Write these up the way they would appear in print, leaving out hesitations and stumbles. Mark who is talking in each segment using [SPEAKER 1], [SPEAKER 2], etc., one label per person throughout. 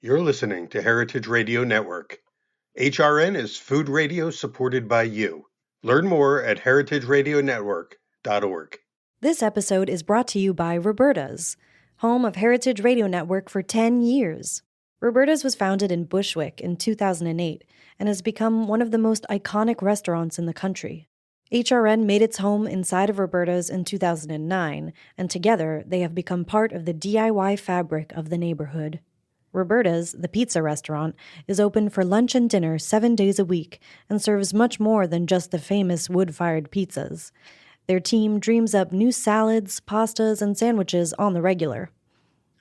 [SPEAKER 1] You're listening to Heritage Radio Network. HRN is food radio supported by you. Learn more at heritageradionetwork.org.
[SPEAKER 2] This episode is brought to you by Roberta's, home of Heritage Radio Network for 10 years. Roberta's was founded in Bushwick in 2008 and has become one of the most iconic restaurants in the country. HRN made its home inside of Roberta's in 2009, and together they have become part of the DIY fabric of the neighborhood. Roberta's, the pizza restaurant, is open for lunch and dinner 7 days a week and serves much more than just the famous wood-fired pizzas. Their team dreams up new salads, pastas, and sandwiches on the regular.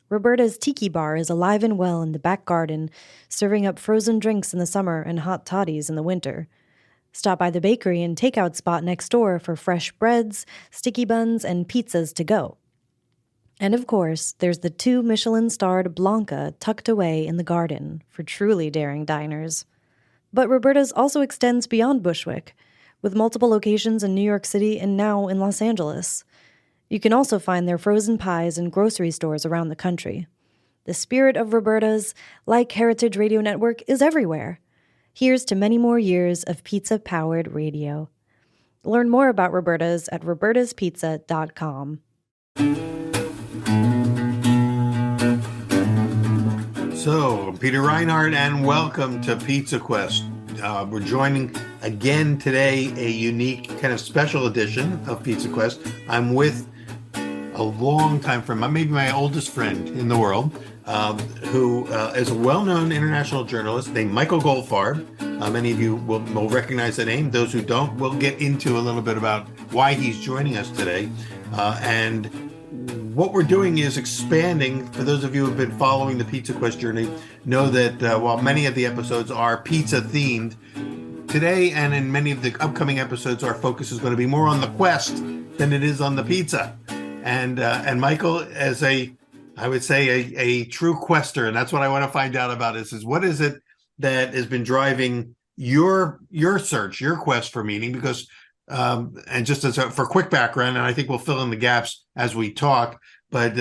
[SPEAKER 2] Roberta's Tiki Bar is alive and well in the back garden, serving up frozen drinks in the summer and hot toddies in the winter. Stop by the bakery and takeout spot next door for fresh breads, sticky buns, and pizzas to go. And of course, there's the 2 Michelin-starred Blanca tucked away in the garden for truly daring diners. But Roberta's also extends beyond Bushwick, with multiple locations in New York City and now in Los Angeles. You can also find their frozen pies in grocery stores around the country. The spirit of Roberta's, like Heritage Radio Network, is everywhere. Here's to many more years of pizza-powered radio. Learn more about Roberta's at robertaspizza.com.
[SPEAKER 1] So, I'm Peter Reinhardt, and welcome to Pizza Quest. We're joining again today a unique kind of special edition of Pizza Quest. I'm with a long-time friend, maybe my oldest friend in the world, who is a well-known international journalist named Michael Goldfarb. Many of you will recognize the name. Those who don't, we'll get into a little bit about why he's joining us today. And what we're doing is expanding. For those of you who have been following the Pizza Quest journey, know that while many of the episodes are pizza themed, today and in many of the upcoming episodes, our focus is going to be more on the quest than it is on the pizza. And Michael, as I would say a true quester, and that's what I want to find out about is what is it that has been driving your search, your quest for meaning? Because and just for quick background, and I think we'll fill in the gaps as we talk, but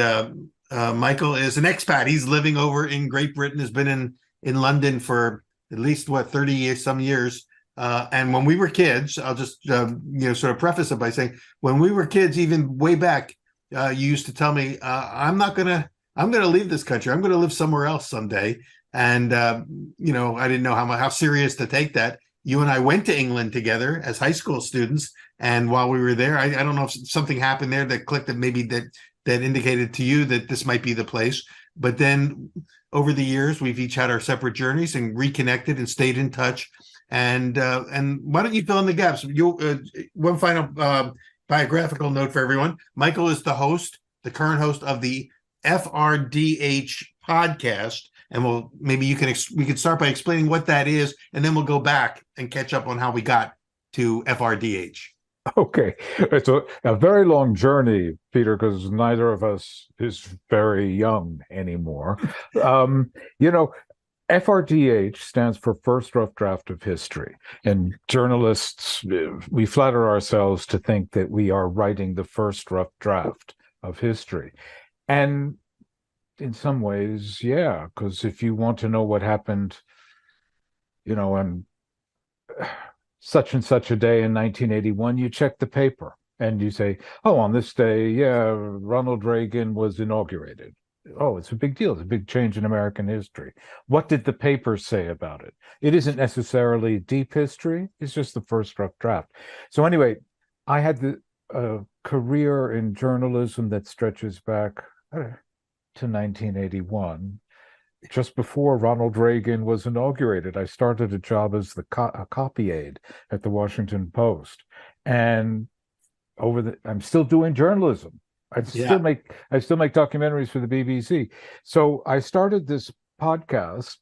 [SPEAKER 1] Michael is an expat. He's living over in Great Britain, has been in London for at least 30 years, some years. And when we were kids, I'll just sort of preface it by saying, when we were kids, even way back, you used to tell me, I'm gonna leave this country. I'm gonna live somewhere else someday. And I didn't know how serious to take that. You and I went to England together as high school students, and while we were there, I don't know if something happened there that clicked, that maybe that indicated to you that this might be the place. But then over the years, we've each had our separate journeys and reconnected and stayed in touch. And why don't you fill in the gaps? One final biographical note for everyone. Michael is the current host of the FRDH podcast. And we could start by explaining what that is, and then we'll go back and catch up on how we got to FRDH.
[SPEAKER 3] Okay. It's a very long journey, Peter, because neither of us is very young anymore. FRDH stands for First Rough Draft of History. And journalists, we flatter ourselves to think that we are writing the first rough draft of history. And in some ways, yeah, because if you want to know what happened, on such and such a day in 1981, you check the paper and you say, oh, on this day, yeah, Ronald Reagan was inaugurated. Oh, it's a big deal. It's a big change in American history. What did the paper say about it? It isn't necessarily deep history. It's just the first rough draft. So anyway, I had the career in journalism that stretches back to 1981, just before Ronald Reagan was inaugurated. I started a job as a copy aide at the Washington Post, and I'm still doing journalism. I still make documentaries for the BBC. So I started this podcast,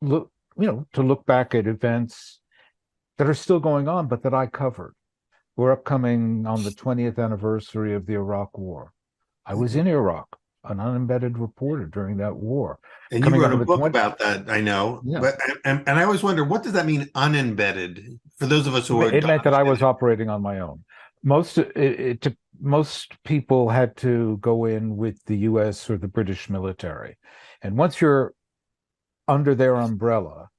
[SPEAKER 3] to look back at events that are still going on, but that I covered. We're upcoming on the 20th anniversary of the Iraq War. I was in Iraq, an unembedded reporter during that war.
[SPEAKER 1] And you wrote a book about that, I know.
[SPEAKER 3] Yeah.
[SPEAKER 1] But and I always wonder, what does that mean, unembedded? For those of us who
[SPEAKER 3] it meant that I was operating on my own. Most people had to go in with the U.S. or the British military, and once you're under their umbrella.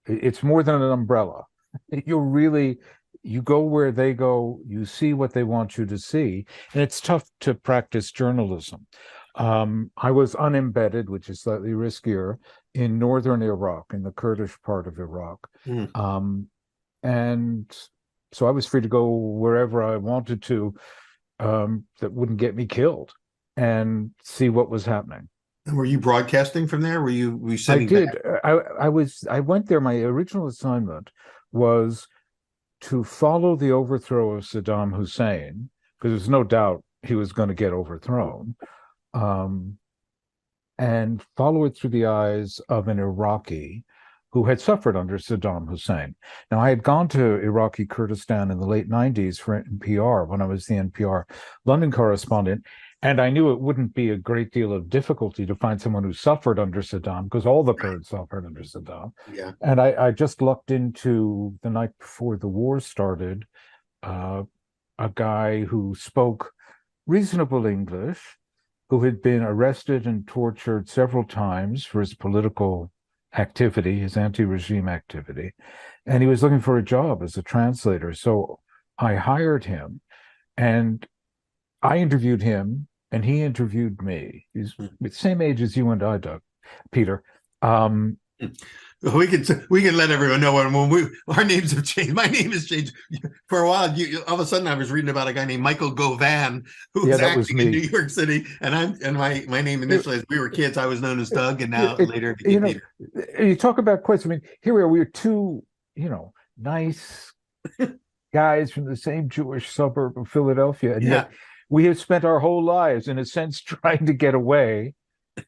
[SPEAKER 3] It's more than an umbrella. You go where they go, you see what they want you to see, and it's tough to practice journalism. I was unembedded, which is slightly riskier, in northern Iraq, in the Kurdish part of Iraq.
[SPEAKER 1] Mm.
[SPEAKER 3] And so I was free to go wherever I wanted to, that wouldn't get me killed, and see what was happening.
[SPEAKER 1] And were you broadcasting from there? Were you
[SPEAKER 3] I
[SPEAKER 1] sitting
[SPEAKER 3] did.
[SPEAKER 1] back?
[SPEAKER 3] I went there. My original assignment was to follow the overthrow of Saddam Hussein, because there's no doubt he was going to get overthrown, um, and follow it through the eyes of an Iraqi who had suffered under Saddam Hussein. Now, I had gone to Iraqi Kurdistan in the late 90s for NPR when I was the NPR London correspondent, and I knew it wouldn't be a great deal of difficulty to find someone who suffered under Saddam, because all the Kurds suffered under Saddam.
[SPEAKER 1] Yeah.
[SPEAKER 3] And I just lucked into, the night before the war started, a guy who spoke reasonable English, who had been arrested and tortured several times for his political activity, his anti-regime activity. And he was looking for a job as a translator. So I hired him, and I interviewed him, and he interviewed me. He's the same age as you and I, Doug, Peter.
[SPEAKER 1] We can let everyone know when our names have changed. My name has changed for a while. All of a sudden, I was reading about a guy named Michael Govan who was acting in New York City, and my name initially, as we were kids, I was known as Doug, and now later became Peter.
[SPEAKER 3] You talk about quotes. I mean, here we are. We are two, nice guys from the same Jewish suburb of Philadelphia, and yet we have spent our whole lives, in a sense, trying to get away.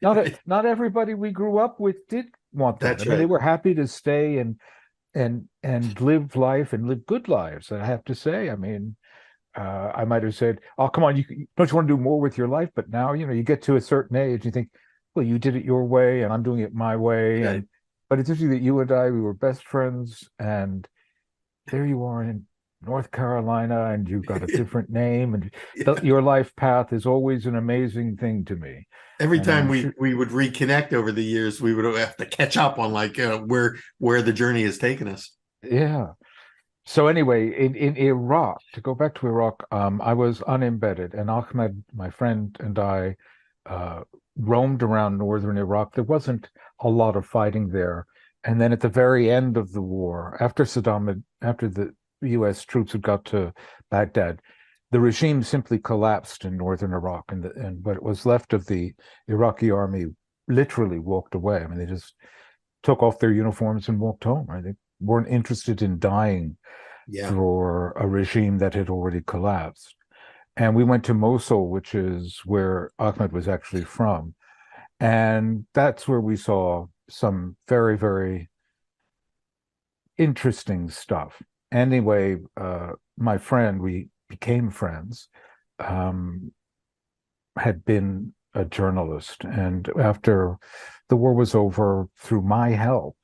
[SPEAKER 3] Not everybody we grew up with did want that.
[SPEAKER 1] That's
[SPEAKER 3] I mean, they were happy to stay and live life, and live good lives, I have to say. I mean, I might have said, "Oh, come on, don't you want to do more with your life?" But now, you get to a certain age, you think, "Well, you did it your way, and I'm doing it my way."
[SPEAKER 1] Right.
[SPEAKER 3] But it's interesting that you and I, we were best friends, and there you are in North Carolina, and you've got a different name, and your life path is always an amazing thing to me.
[SPEAKER 1] Every time we would reconnect over the years, we would have to catch up on where the journey has taken us.
[SPEAKER 3] Yeah. So anyway, in Iraq, to go back to Iraq, I was unembedded, and Ahmed, my friend, and I roamed around northern Iraq. There wasn't a lot of fighting there. And then at the very end of the war, after the U.S. troops had got to Baghdad, the regime simply collapsed in northern Iraq, and what was left of the Iraqi army literally walked away. I mean, they just took off their uniforms and walked home. Right? They weren't interested in dying for a regime that had already collapsed. And we went to Mosul, which is where Ahmed was actually from, and that's where we saw some very, very interesting stuff. Anyway, my friend, we became friends, had been a journalist. And after the war was over, through my help,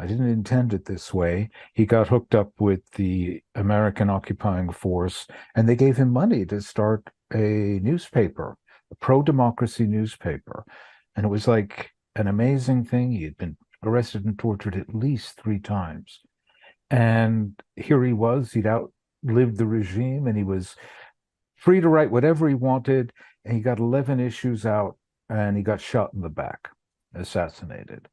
[SPEAKER 3] I didn't intend it this way, he got hooked up with the American occupying force, and they gave him money to start a newspaper, a pro-democracy newspaper. And it was like an amazing thing. He had been arrested and tortured at least 3 times. And here he was, he'd outlived the regime, and he was free to write whatever he wanted. And he got 11 issues out, and he got shot in the back, assassinated.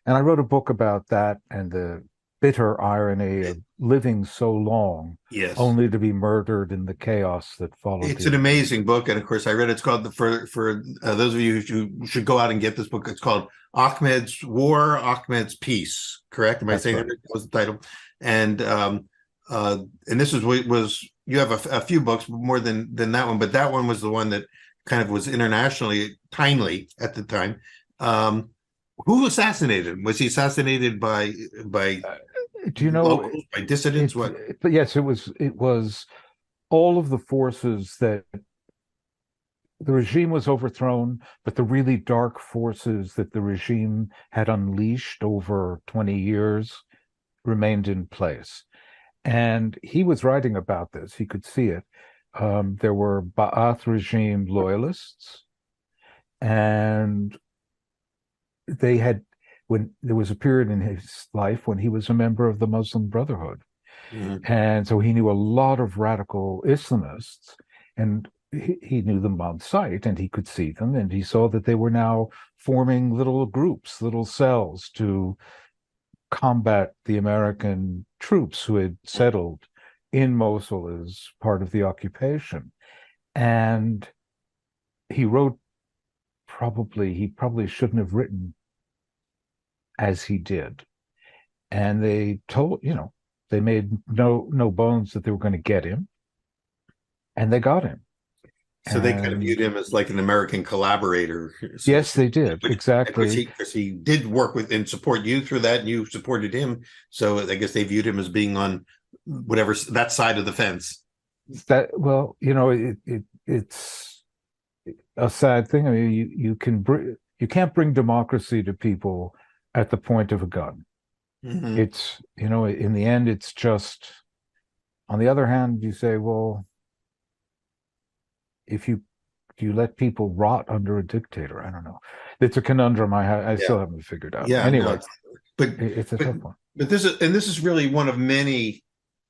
[SPEAKER 3] And I wrote a book about that and the bitter irony of living so long, only to be murdered in the chaos that followed.
[SPEAKER 1] It's an amazing book, and of course, I read it's called for those of you who should go out and get this book. It's called Ahmed's War, Ahmed's Peace. Correct? Am I saying that was the title? And this was you have a few books more than that one, but that one was the one that kind of was internationally timely at the time. Who assassinated him? Was he assassinated by
[SPEAKER 3] do you know
[SPEAKER 1] locals, by dissidents?
[SPEAKER 3] But yes, it was all of the forces that the regime was overthrown, but the really dark forces that the regime had unleashed over 20 years remained in place. And he was writing about this. He could see it. There were Ba'ath regime loyalists, and they had when there was a period in his life when he was a member of the Muslim Brotherhood.
[SPEAKER 1] Mhm.
[SPEAKER 3] And so he knew a lot of radical Islamists, and he knew them on sight, and he could see them, and he saw that they were now forming little groups, little cells to combat the American troops who had settled in Mosul as part of the occupation. And he wrote, he probably shouldn't have written as he did. And they told, they made no bones that they were going to get him, and they got him.
[SPEAKER 1] So they kind of viewed him as like an American collaborator.
[SPEAKER 3] Yes, they did. Exactly.
[SPEAKER 1] Because he did work with and support you through that, and you supported him. So I guess they viewed him as being on whatever that side of the fence.
[SPEAKER 3] It's a sad thing. I mean, you can't bring democracy to people at the point of a gun.
[SPEAKER 1] Mm-hmm.
[SPEAKER 3] It's, in the end, it's just, on the other hand, you say, well, if you let people rot under a dictator, I don't know. It's a conundrum I still haven't figured out.
[SPEAKER 1] Yeah.
[SPEAKER 3] Anyway,
[SPEAKER 1] but
[SPEAKER 3] it's a tough one.
[SPEAKER 1] But this is really one of many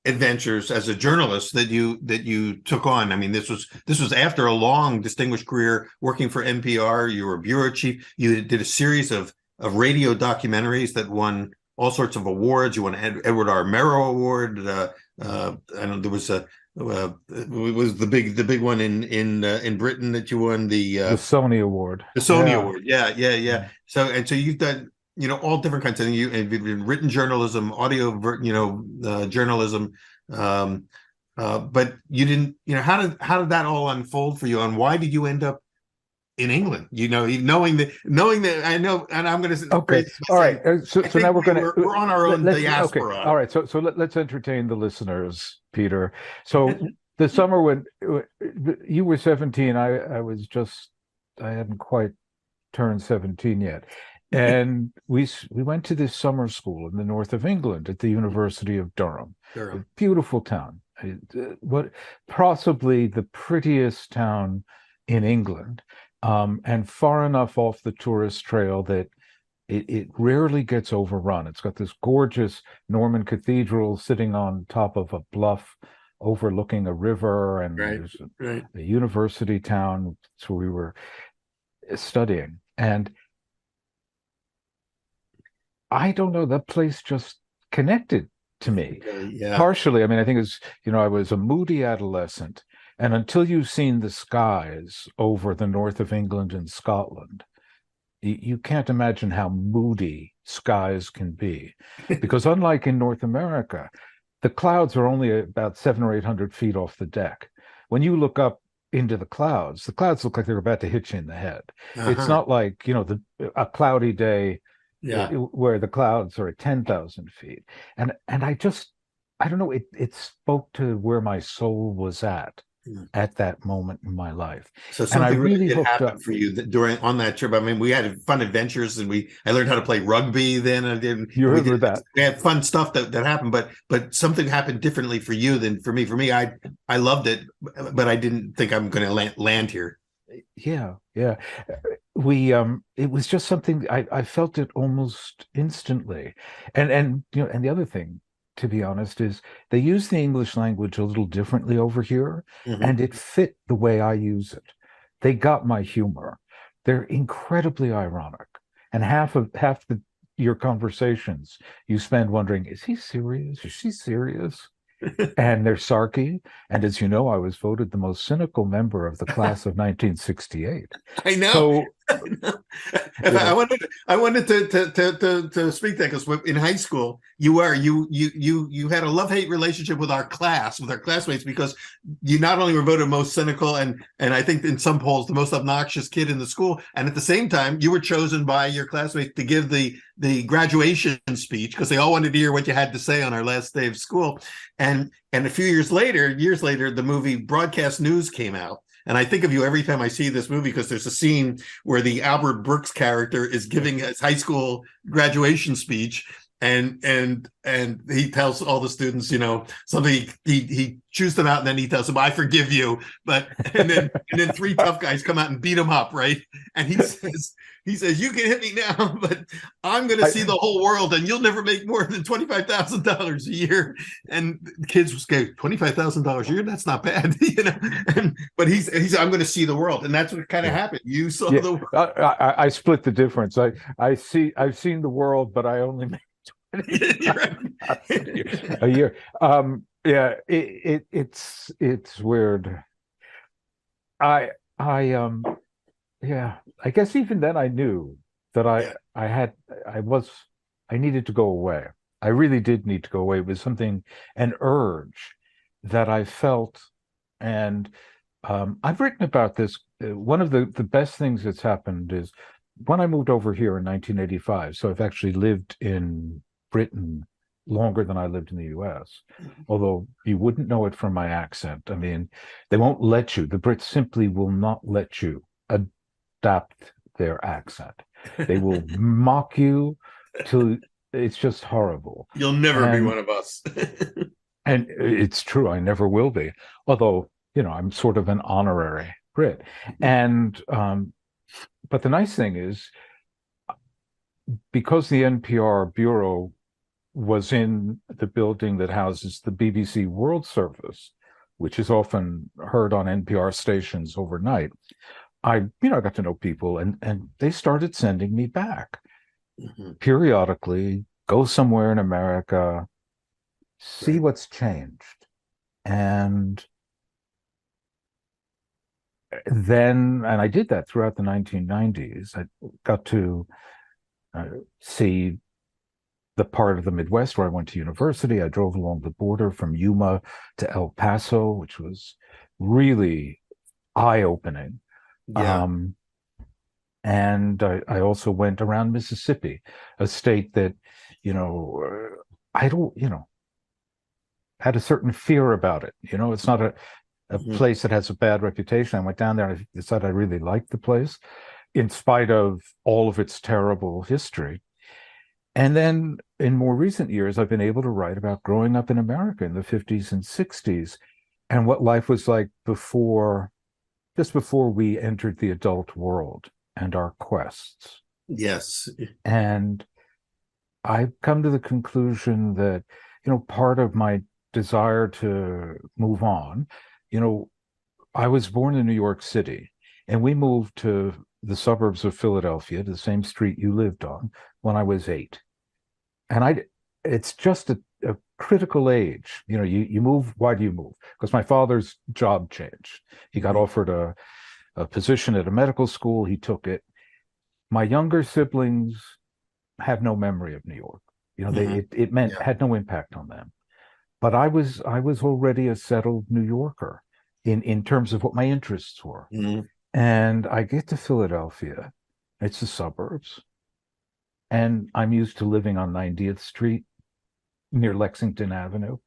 [SPEAKER 1] adventures as a journalist that you took on. I mean, this was after a long, distinguished career working for NPR. You were a bureau chief. You did a series of radio documentaries that won all sorts of awards. You won an Edward R. Murrow Award. I know there was it was the big one in Britain that you won the
[SPEAKER 3] Sony Award.
[SPEAKER 1] The Sony Award. Yeah. So you've done all different kinds of things. You've been written journalism, audio, journalism. But you didn't. How did that all unfold for you, and why did you end up in England? Knowing that I know, and I'm going to.
[SPEAKER 3] Okay. All right. So now
[SPEAKER 1] we're on our own diaspora.
[SPEAKER 3] Okay. All right. So let's entertain the listeners, Peter. So the summer when you were 17, I hadn't quite turned 17 yet. And we went to this summer school in the north of England at the University of Durham. A beautiful town. Possibly the prettiest town in England. And far enough off the tourist trail that it rarely gets overrun. It's got this gorgeous Norman cathedral sitting on top of a bluff overlooking a river, and there's a university town. That's where we were studying. And I don't know, that place just connected to me.
[SPEAKER 1] Yeah.
[SPEAKER 3] Partially, I mean, I think it's, I was a moody adolescent. And until you've seen the skies over the north of England and Scotland, you can't imagine how moody skies can be. Because unlike in North America, the clouds are only about 700 or 800 feet off the deck. When you look up into the clouds look like they're about to hit you in the head. Uh-huh. It's not like, a cloudy day where the clouds are at 10,000 feet. And I don't know, it spoke to where my soul was at that moment in my life. So
[SPEAKER 1] something really did happen for you on that trip. I mean, we had fun adventures, and I learned how to play rugby then.
[SPEAKER 3] You heard that.
[SPEAKER 1] We had fun stuff that happened, but something happened differently for you than for me. For me, I loved it, but I didn't think I'm going to land here.
[SPEAKER 3] Yeah. It was just something I felt it almost instantly. And the other thing, to be honest, is they use the English language a little differently over here, and it fit the way I use it. They got my humor. They're incredibly ironic, and half your conversations you spend wondering, is he serious? Is she serious? And they're sarky. And as you know, I was voted the most cynical member of the class of 1968.
[SPEAKER 1] I know. So, I wanted to speak that, because in high school you had a love-hate relationship with our classmates, because you not only were voted most cynical and I think in some polls the most obnoxious kid in the school, and at the same time you were chosen by your classmates to give the graduation speech, because they all wanted to hear what you had to say on our last day of school. And a few years later, the movie Broadcast News came out. And I think of you every time I see this movie, because there's a scene where the Albert Brooks character is giving his high school graduation speech, and he tells all the students, something. He chews them out, and then he tells them, "I forgive you." But and then three tough guys come out and beat him up, right? And he says, "You can hit me now, but I'm going to see the whole world, and you'll never make more than $25,000 a year." And the kids was going, $25,000 a year? That's not bad, but he's I'm going to see the world, and that's what kind of happened. You saw the world.
[SPEAKER 3] I split the difference. I've seen the world, but I only make a year. It's weird. I guess even then I knew that I needed to go away. I really did need to go away. It was an urge that I felt, and I've written about this. One of the best things that's happened is when I moved over here in 1985. So I've actually lived in Britain longer than I lived in the US, although you wouldn't know it from my accent. I mean, they won't let you. The Brits simply will not let you adapt their accent. They will mock you till it's just horrible.
[SPEAKER 1] You'll never be one of us.
[SPEAKER 3] And it's true, I never will be. Although, I'm sort of an honorary Brit. And but the nice thing is, because the NPR bureau was in the building that houses the BBC World Service, which is often heard on NPR stations overnight, I got to know people, and they started sending me back periodically, go somewhere in America, see what's changed. And I did that throughout the 1990s. I got to see the part of the Midwest where I went to university. I drove along the border from Yuma to El Paso, which was really eye-opening.
[SPEAKER 1] Yeah.
[SPEAKER 3] And I also went around Mississippi, a state that, I don't, had a certain fear about it. It's not a place that has a bad reputation. I went down there and I decided I really liked the place, in spite of all of its terrible history. And then in more recent years, I've been able to write about growing up in America in the 50s and 60s and what life was like just before we entered the adult world and our quests.
[SPEAKER 1] Yes.
[SPEAKER 3] And I've come to the conclusion that, part of my desire to move on, I was born in New York City, and we moved to the suburbs of Philadelphia, to the same street you lived on, when I was 8. And it's just a critical age. You move. Why do you move? Because my father's job changed. He got offered a position at a medical school. He took it. My younger siblings have no memory of New York. It had no impact on them. But I was already a settled New Yorker in terms of what my interests were. And I get to Philadelphia. It's the suburbs. And I'm used to living on 90th Street near Lexington Avenue.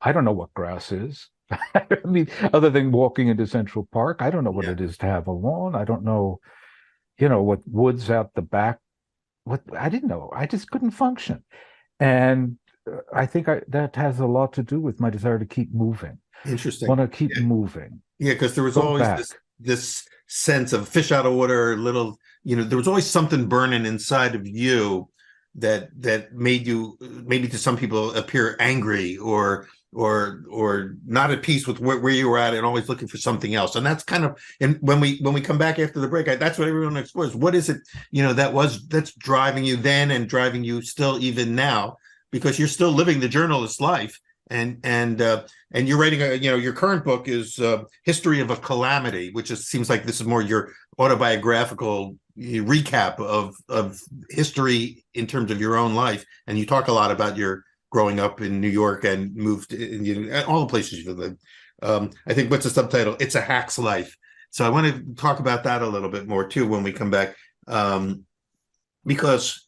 [SPEAKER 3] I don't know what grass is. I mean, other than walking into Central Park, I don't know what it is to have a lawn. I don't know, what woods out the back. I didn't know. I just couldn't function. And I think that has a lot to do with my desire to keep moving.
[SPEAKER 1] Interesting.
[SPEAKER 3] Want to keep moving.
[SPEAKER 1] Yeah, because there was always this sense of fish out of water, there was always something burning inside of you that made you, maybe to some people, appear angry or not at peace with where you were at, and always looking for something else. And that's kind of, and when we come back after the break, that's what everyone explores. What is it, that's driving you then and driving you still even now, because you're still living the journalist life. And you're writing your current book is History of a Calamity, which seems like this is more your autobiographical recap of history in terms of your own life. And you talk a lot about your growing up in New York and moved in all the places you've lived. I think, what's the subtitle? It's a Hack's Life. So I want to talk about that a little bit more too when we come back, because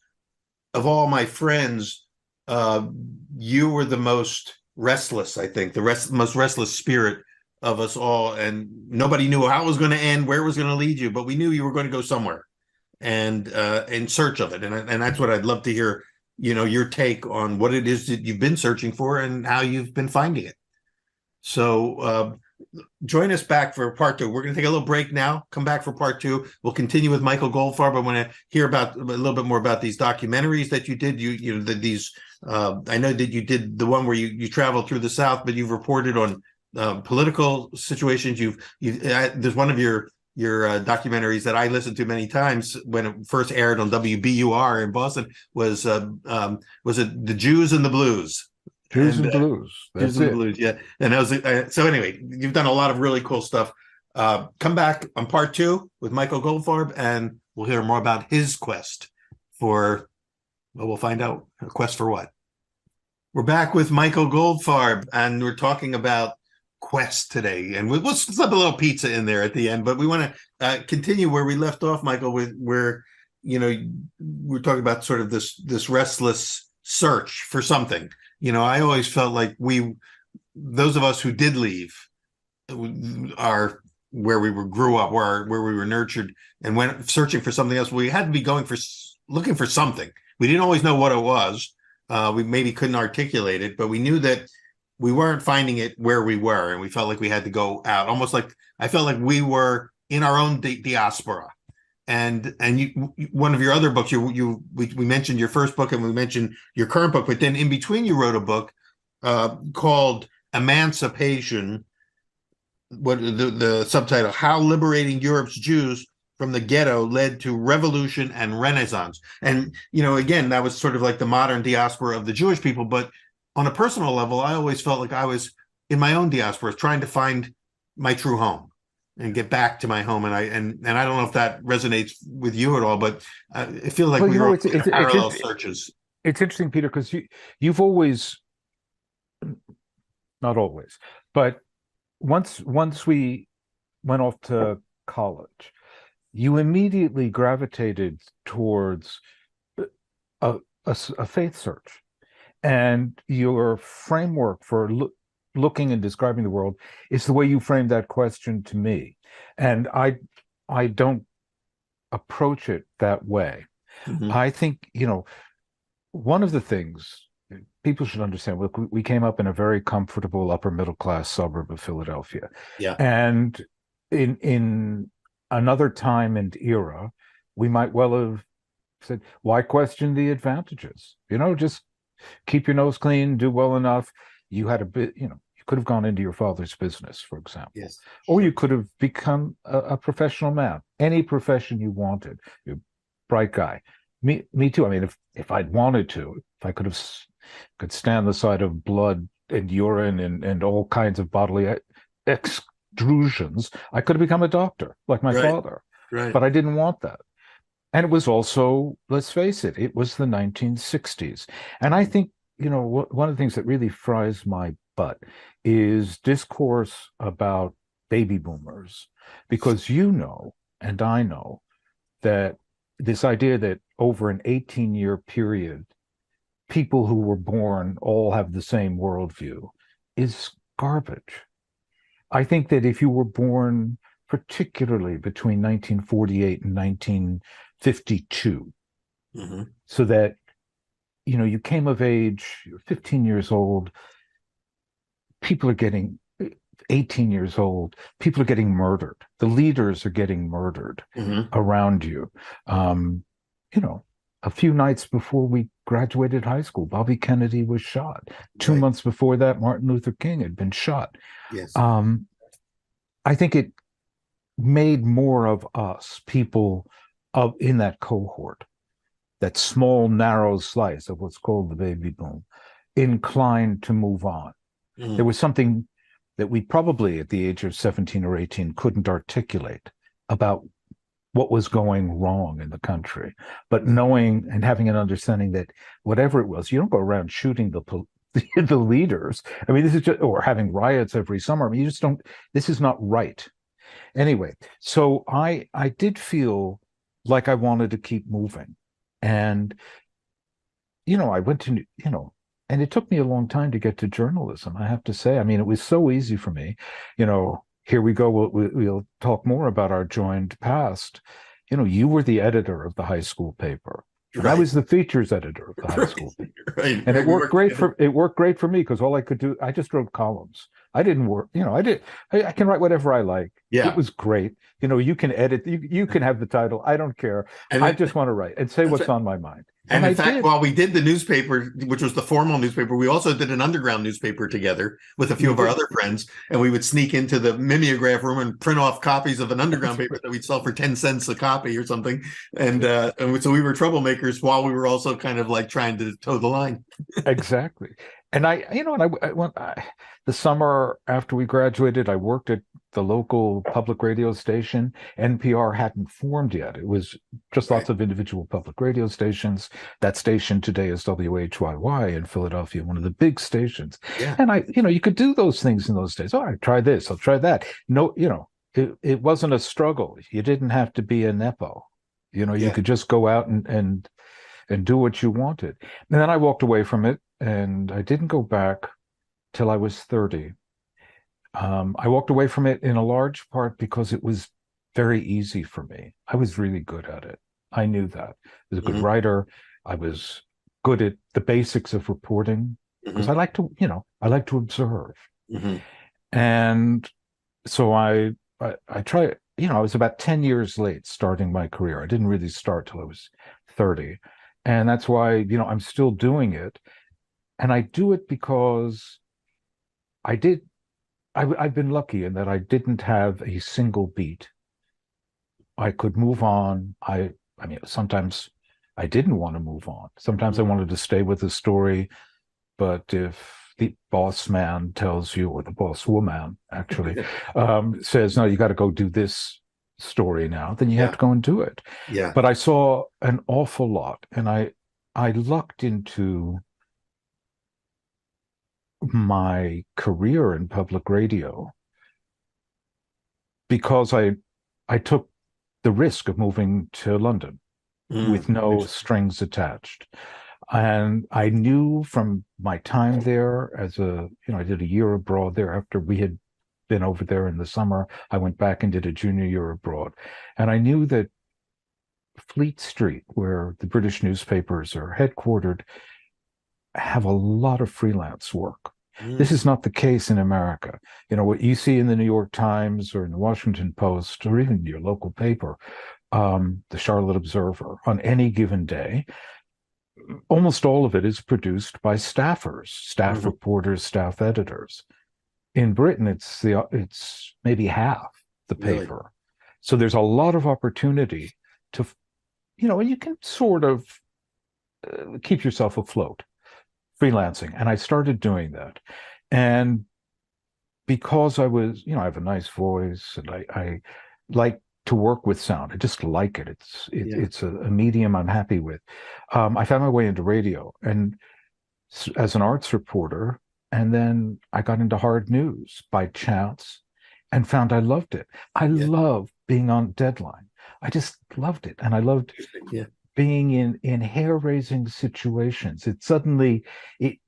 [SPEAKER 1] of all my friends, you were the most restless, I think, most restless spirit of us all, and nobody knew how it was going to end, where it was going to lead you, but we knew you were going to go somewhere, and in search of it, and that's what I'd love to hear your take on what it is that you've been searching for and how you've been finding it. So join us back for part two. We're going to take a little break now. Come back for part two. We'll continue with Michael Goldfarb. I want to hear about a little bit more about these documentaries that you did. These. I know that you did the one where you traveled through the South, but you've reported on political situations. There's one of your documentaries that I listened to many times when it first aired on WBUR in Boston was it The Jews and the Blues?
[SPEAKER 3] Jews and Blues. That's
[SPEAKER 1] Jews and the Blues, yeah. And that was so. Anyway, you've done a lot of really cool stuff. Come back on part two with Michael Goldfarb, and we'll hear more about his quest for. Well, we'll find out. A quest for what? We're back with Michael Goldfarb, and we're talking about quest today. And we'll slip a little pizza in there at the end, but we want to continue where we left off, Michael, with where we're talking about sort of this restless search for something. I always felt like those of us who did leave are where we grew up, where we were nurtured, and went searching for something else. We had to be looking for something. We didn't always know what it was. We maybe couldn't articulate it, but we knew that we weren't finding it where we were, and we felt like we had to go out. Almost like I felt like we were in our own diaspora. And one of your other books, we mentioned your first book and we mentioned your current book, but then in between you wrote a book called Emancipation. What the subtitle? How Liberating Europe's Jews from the Ghetto Led to Revolution and Renaissance. And again, that was sort of like the modern diaspora of the Jewish people. But on a personal level, I always felt like I was in my own diaspora, trying to find my true home and get back to my home. And I don't know if that resonates with you at all, but I feel like we were parallel searches.
[SPEAKER 3] It's interesting, Peter, because you've always, not always, but once we went off to college, you immediately gravitated towards a faith search, and your framework for looking and describing the world is the way you framed that question to me. And I don't approach it that way. Mm-hmm. I think, one of the things people should understand, look, we came up in a very comfortable upper middle class suburb of Philadelphia.
[SPEAKER 1] Yeah.
[SPEAKER 3] And in another time and era, we might well have said, why question the advantages? Just keep your nose clean, do well enough. You had a bit, you could have gone into your father's business, for example.
[SPEAKER 1] Yes.
[SPEAKER 3] Or you could have become a professional man, any profession you wanted. You're a bright guy. Me too. I mean, if I'd wanted to, if I could stand the sight of blood and urine and all kinds of bodily extrusions, I could have become a doctor like my father.
[SPEAKER 1] Right.
[SPEAKER 3] But I didn't want that. And it was also, let's face it, it was the 1960s. And I think, one of the things that really fries my butt is discourse about baby boomers, because and I know that this idea that over an 18-year period, people who were born all have the same worldview is garbage. I think that if you were born particularly between 1948 and 1952,
[SPEAKER 1] mm-hmm.
[SPEAKER 3] so that you came of age, you're 15 years old, people are getting 18 years old, people are getting murdered. The leaders are getting murdered
[SPEAKER 1] mm-hmm.
[SPEAKER 3] around you. A few nights before we graduated high school, Bobby Kennedy was shot. 2 months before that, Martin Luther King had been shot.
[SPEAKER 1] Yes.
[SPEAKER 3] I think it made more of us, people in that cohort, that small, narrow slice of what's called the baby boom, inclined to move on. Mm. There was something that we probably, at the age of 17 or 18, couldn't articulate about what was going wrong in the country. But knowing and having an understanding that whatever it was, you don't go around shooting the leaders. I mean, this is just, or having riots every summer. I mean, you just don't, this is not right. Anyway, so I did feel like I wanted to keep moving. And, I went to, and it took me a long time to get to journalism, I have to say. I mean, it was so easy for me. Here we go. We'll talk more about our joined past. You were the editor of the high school paper. And I
[SPEAKER 1] Right.
[SPEAKER 3] was the features editor of the high
[SPEAKER 1] Right.
[SPEAKER 3] school.
[SPEAKER 1] Right.
[SPEAKER 3] And
[SPEAKER 1] Right. We worked together.
[SPEAKER 3] it worked great for me because all I could do, I just wrote columns. I didn't work, I can write whatever I like. It
[SPEAKER 1] Yeah.
[SPEAKER 3] was great. You can edit, you can have the title. I don't care.
[SPEAKER 1] And
[SPEAKER 3] I just want to write and say
[SPEAKER 1] that's
[SPEAKER 3] what's
[SPEAKER 1] right.
[SPEAKER 3] on my mind.
[SPEAKER 1] And
[SPEAKER 3] And
[SPEAKER 1] in
[SPEAKER 3] I
[SPEAKER 1] fact,
[SPEAKER 3] did.
[SPEAKER 1] while we did the newspaper, which was the formal newspaper, we also did an underground newspaper together with a few
[SPEAKER 3] We
[SPEAKER 1] of our
[SPEAKER 3] did.
[SPEAKER 1] other friends. And we would sneak into the mimeograph room and print off copies of an underground
[SPEAKER 3] That's
[SPEAKER 1] paper
[SPEAKER 3] right.
[SPEAKER 1] that we'd sell for 10 cents a copy or something. And so we were troublemakers while we were also kind of like trying to toe the line.
[SPEAKER 3] Exactly. And the summer after we graduated, I worked at the local public radio station. NPR hadn't formed yet. It was just
[SPEAKER 1] Right.
[SPEAKER 3] lots of individual public radio stations. That station today is WHYY in Philadelphia, one of the big stations.
[SPEAKER 1] Yeah.
[SPEAKER 3] And you could do those things in those days. Oh, I try this, I'll try that. No, it wasn't a struggle. You didn't have to be a Nepo. You
[SPEAKER 1] Yeah.
[SPEAKER 3] could just go out and do what you wanted. And then I walked away from it, and I didn't go back till I was 30. I walked away from it in a large part because it was very easy for me. I was really good at it. I knew that. I was a good
[SPEAKER 1] Hmm.
[SPEAKER 3] writer. I was good at the basics of reporting because
[SPEAKER 1] Hmm.
[SPEAKER 3] I like to observe.
[SPEAKER 1] Hmm.
[SPEAKER 3] And so I tried, I was about 10 years late starting my career. I didn't really start till I was 30. And that's why, I'm still doing it. And I do it because I did, I've been lucky in that I didn't have a single beat. I could move on. I mean, sometimes I didn't want to move on. Sometimes I wanted to stay with the story. But if the boss man tells you, or the boss woman actually, says, no, you got to go do this story now, then you have
[SPEAKER 1] Yeah.
[SPEAKER 3] to go and do it.
[SPEAKER 1] Yeah.
[SPEAKER 3] But I saw an awful lot, and I lucked into my career in public radio because I took the risk of moving to London with no strings attached. And I knew from my time there I did a year abroad there after we had been over there in the summer. I went back and did a junior year abroad. And I knew that Fleet Street, where the British newspapers are headquartered, have a lot of freelance work. This is not the case in America. What you see in the New York Times or in the Washington Post or even your local paper, the Charlotte Observer, on any given day, almost all of it is produced by staffers, staff reporters, staff editors. In Britain, it's maybe half the
[SPEAKER 1] Really?
[SPEAKER 3] paper. So there's a lot of opportunity to, and you can sort of keep yourself afloat freelancing. And I started doing that. And because I have a nice voice and I like to work with sound. I just like it. It's a medium I'm happy with. I found my way into radio and as an arts reporter, and then I got into hard news by chance and found I loved it. I love being on deadline. I just loved it, and I loved being in hair-raising situations. It suddenly, I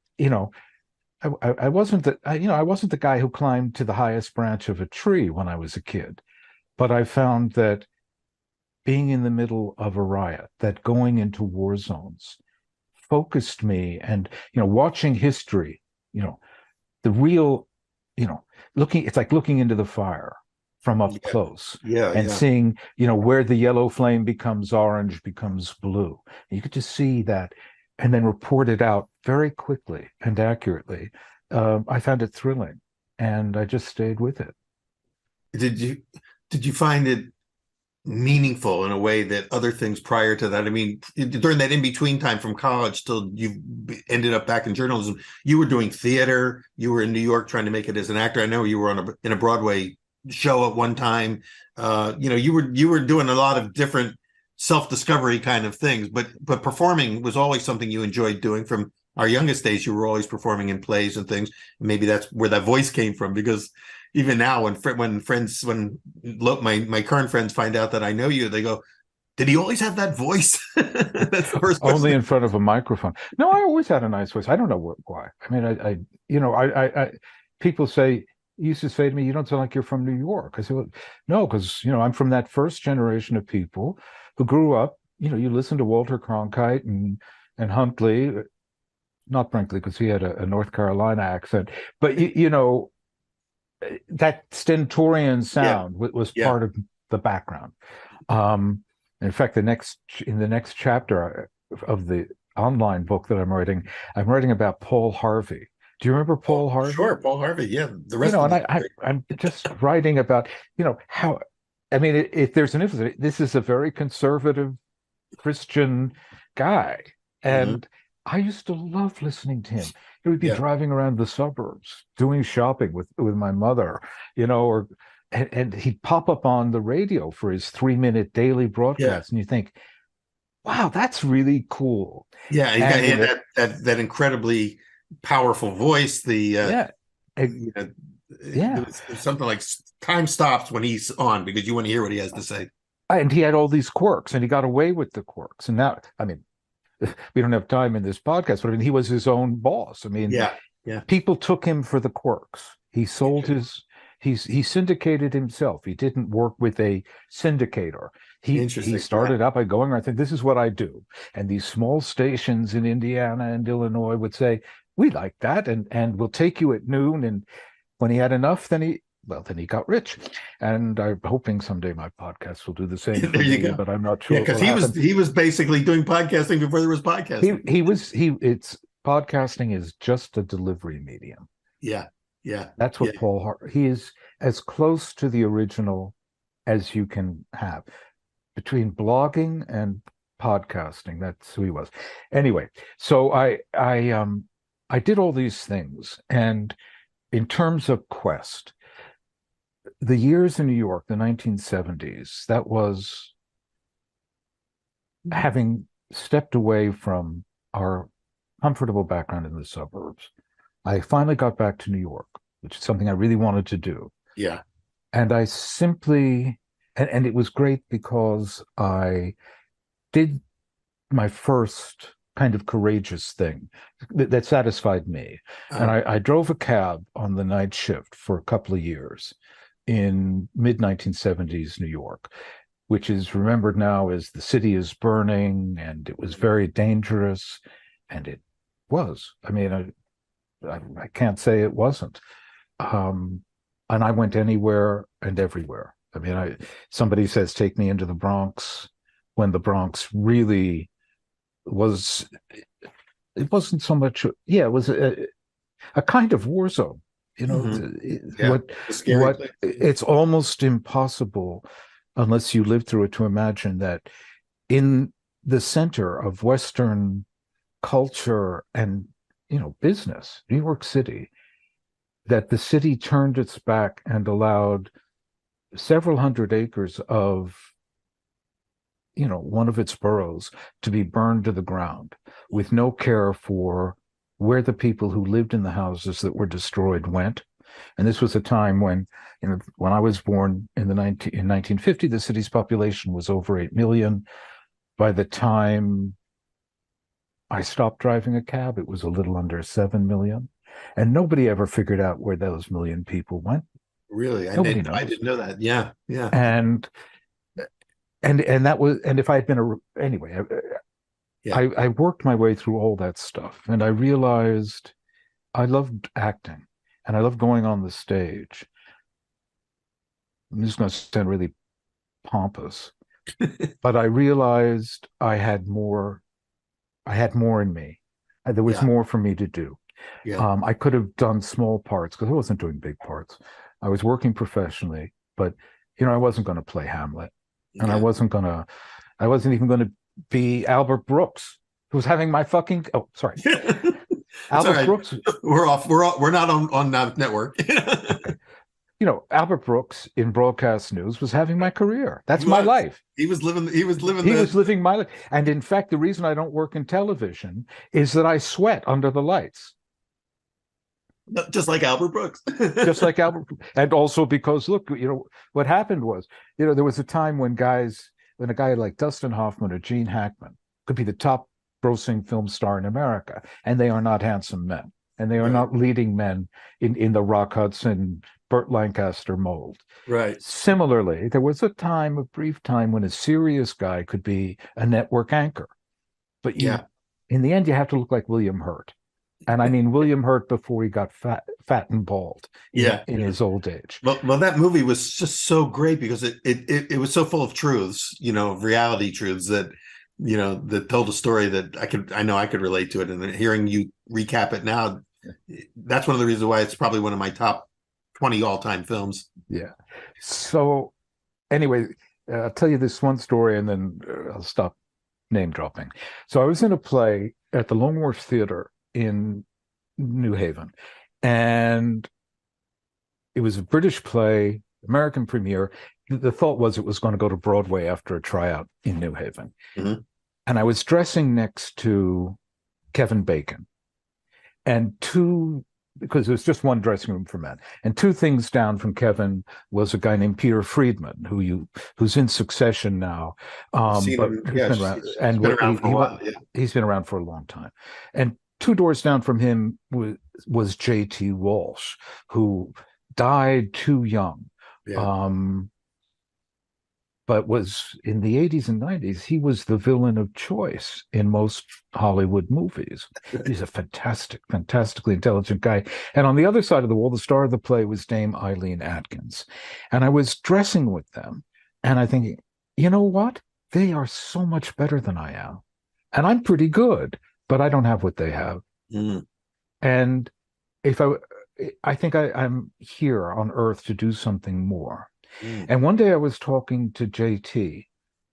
[SPEAKER 3] wasn't I wasn't the guy who climbed to the highest branch of a tree when I was a kid. But I found that being in the middle of a riot, that going into war zones focused me and, watching history, the real, it's like looking into the fire from up close and seeing, where the yellow flame becomes orange, becomes blue. You could just see that and then report it out very quickly and accurately. I found it thrilling and I just stayed with it.
[SPEAKER 1] Did you find it meaningful in a way that other things prior to that? I mean, during that in-between time from college till you ended up back in journalism, you were doing theater, you were in New York trying to make it as an actor. I know you were in a Broadway show at one time. You were doing a lot of different self-discovery kind of things, but performing was always something you enjoyed doing. From our youngest days, you were always performing in plays and things. Maybe that's where that voice came from, because even now when my current friends find out that I know you, they go, did he always have that voice? That's the first question.
[SPEAKER 3] Only in front of a microphone. No, I always had a nice voice. I don't know why. I mean, people used to say to me, you don't sound like you're from New York. I said, well, no, because, I'm from that first generation of people who grew up you listen to Walter Cronkite and Huntley, not Brinkley because he had a North Carolina accent, but that stentorian sound was
[SPEAKER 1] Yeah.
[SPEAKER 3] part of the background. In fact, in the next chapter of the online book that I'm writing about Paul Harvey. Do you remember Paul Harvey?
[SPEAKER 1] Sure, Paul Harvey. Yeah, the rest
[SPEAKER 3] And
[SPEAKER 1] of
[SPEAKER 3] I'm just writing about, how, I mean, if there's an influence, this is a very conservative Christian guy. And I used to love listening to him. He would be driving around the suburbs, doing shopping with my mother, and he'd pop up on the radio for his 3-minute daily broadcast. And you think, wow, that's really cool.
[SPEAKER 1] Yeah, he had that incredibly powerful voice. There was something like time stops when he's on because you want to hear what he has to say.
[SPEAKER 3] And he had all these quirks, and he got away with the quirks. And now, I mean, we don't have time in this podcast, but I mean, he was his own boss. I mean, people took him for the quirks. He sold he syndicated himself. He didn't work with a syndicator. He started out by going around, I think this is what I do. And these small stations in Indiana and Illinois would say, we like that, and we'll take you at noon. And when he had enough, then he got rich. And I'm hoping someday my podcast will do the same.
[SPEAKER 1] There you go.
[SPEAKER 3] But I'm not sure.
[SPEAKER 1] Yeah, because he was basically doing podcasting before there was podcasting.
[SPEAKER 3] It's podcasting is just a delivery medium.
[SPEAKER 1] Yeah.
[SPEAKER 3] That's what he is, as close to the original as you can have. Between blogging and podcasting, that's who he was. Anyway, so I did all these things, and in terms of Quest, the years in New York, the 1970s, that was having stepped away from our comfortable background in the suburbs. I finally got back to New York, which is something I really wanted to do.
[SPEAKER 1] Yeah.
[SPEAKER 3] And I simply, and it was great because I did my first kind of courageous thing that satisfied me. And I drove a cab on the night shift for a couple of years in mid-1970s New York, which is remembered now as the city is burning, and it was very dangerous. And it was. I mean, I can't say it wasn't. And I went anywhere and everywhere. I mean, somebody says, take me into the Bronx, when the Bronx really was, it wasn't so much, it was a kind of war zone. It's almost impossible, unless you live through it, to imagine that in the center of Western culture and business, New York City, that the city turned its back and allowed several hundred acres of one of its boroughs to be burned to the ground with no care for where the people who lived in the houses that were destroyed went. And this was a time when I was born in 1950, the city's population was over 8 million. By the time I stopped driving a cab, it was a little under 7 million. And nobody ever figured out where those million people went.
[SPEAKER 1] Really? I didn't know that. Yeah.
[SPEAKER 3] And that was, and if I had been I worked my way through all that stuff, and I realized I loved acting and I loved going on the stage. I'm just going to sound really pompous, but I realized I had more in me. There was more for me to do. Yeah. I could have done small parts because I wasn't doing big parts. I was working professionally, but I wasn't going to play Hamlet, and I wasn't even going to be Albert Brooks, who was having my fucking Albert Brooks.
[SPEAKER 1] We're not on that network.
[SPEAKER 3] Okay. Albert Brooks in broadcast news was having my career. That's my life.
[SPEAKER 1] He was living
[SPEAKER 3] my life. And in fact, the reason I don't work in television is that I sweat under the lights.
[SPEAKER 1] Just like Albert Brooks.
[SPEAKER 3] Just like Albert. And also because, look, what happened was, there was a time when a guy like Dustin Hoffman or Gene Hackman could be the top grossing film star in America, and they are not handsome men, and they are not leading men in the Rock Hudson Burt Lancaster mold.
[SPEAKER 1] Right.
[SPEAKER 3] Similarly, there was a brief time, when a serious guy could be a network anchor, but
[SPEAKER 1] Yeah.
[SPEAKER 3] in the end, you have to look like William Hurt. And I mean William Hurt before he got fat and bald
[SPEAKER 1] Yeah.
[SPEAKER 3] in his old age.
[SPEAKER 1] Well, that movie was just so great because it was so full of truths, reality truths that told a story that I know I could relate to it. And hearing you recap it now, that's one of the reasons why it's probably one of my top 20 all-time films.
[SPEAKER 3] Yeah. So anyway, I'll tell you this one story and then I'll stop name dropping. So I was in a play at the Lone Wolf Theater in New Haven, and it was a British play, American premiere. The thought was it was going to go to Broadway after a tryout in New Haven.
[SPEAKER 1] Mm-hmm.
[SPEAKER 3] And I was dressing next to Kevin Bacon, and because there's just one dressing room for men, and two things down from Kevin was a guy named Peter Friedman, who's in Succession now, but
[SPEAKER 1] he's been around,
[SPEAKER 3] and
[SPEAKER 1] been around for a while. Yeah.
[SPEAKER 3] He's been around for a long time. And two doors down from him was J.T. Walsh, who died too young.
[SPEAKER 1] Yeah.
[SPEAKER 3] But was in the 80s and 90s, he was the villain of choice in most Hollywood movies. He's a fantastically intelligent guy. And on the other side of the wall, the star of the play was Dame Eileen Atkins. And I was dressing with them, and I thinking, you know what? They are so much better than I am. And I'm pretty good, but I don't have what they have.
[SPEAKER 1] Mm.
[SPEAKER 3] And I think I'm here on Earth to do something more. And one day I was talking to JT,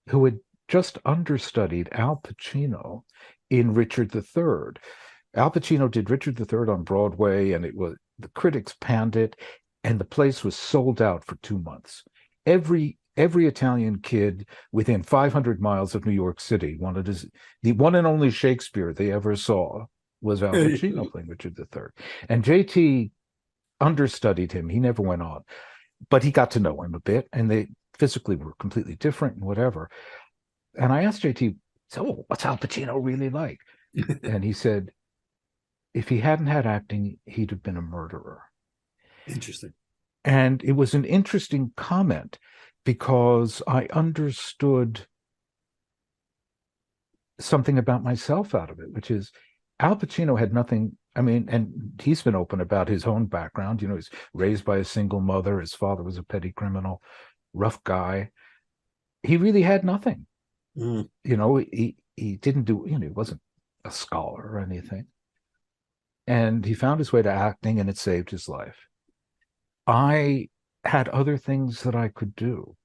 [SPEAKER 3] who had just understudied Al Pacino in Richard III. Al Pacino did Richard III on Broadway, and the critics panned it, and the place was sold out for 2 months. Every Italian kid within 500 miles of New York City the one and only Shakespeare they ever saw was Al Pacino playing Richard III. And JT understudied him. He never went on. But he got to know him a bit, and they physically were completely different and whatever. And I asked JT, so what's Al Pacino really like? And he said, if he hadn't had acting, he'd have been a murderer.
[SPEAKER 1] Interesting.
[SPEAKER 3] And it was an interesting comment because I understood something about myself out of it, which is Al Pacino had nothing. I mean, and he's been open about his own background. He's raised by a single mother. His father was a petty criminal, rough guy. He really had nothing.
[SPEAKER 1] Mm.
[SPEAKER 3] He didn't do, he wasn't a scholar or anything. And he found his way to acting, and it saved his life. I had other things that I could do,